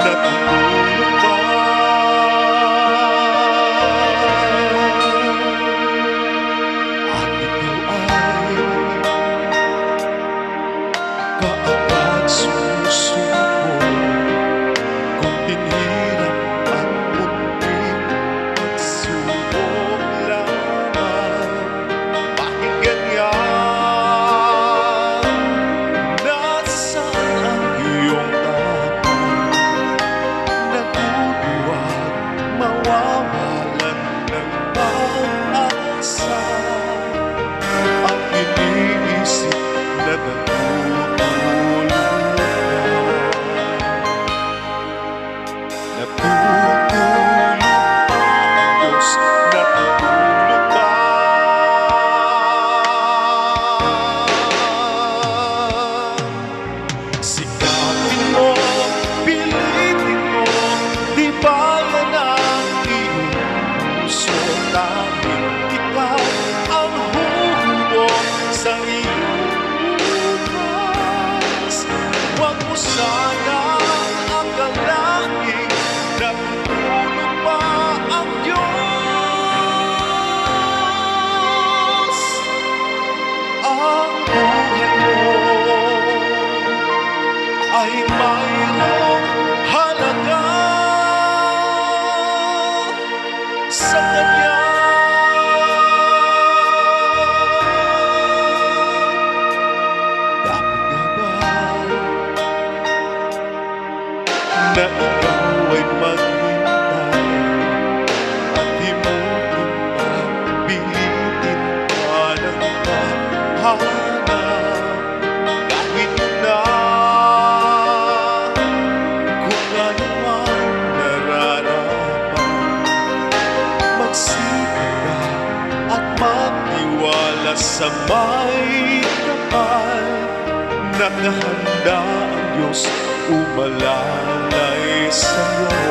natutulog pa. At ikaw ay kaagad susuko, kunting hirap at munting pagsubok lamang. Bakit ganyan? Nasaan ang iyong tapang? Natutuwag mawawalan ng pag-asa, at iniisip na natutulog ka. Natutulog ang Diyos, natutulog ka. Sikapin mo, pilitin mo, di ba yan ang iyong puso? Tanging ikaw ang huhubog sa iyong bukas. Huwag mo sanang akalaing natutulog pa ang Diyos. Ang buhay mo ay mayroong halaga sa Kanya. Dapat nga ba na ikaw ay maghintay at himukin pa, pilitin pa ng tadhana? Gawin mo na kung ano man nararapat. Magsikap ka at magtiwala sa may kapal. Nakahanda ang Diyos umalalay sa'yo.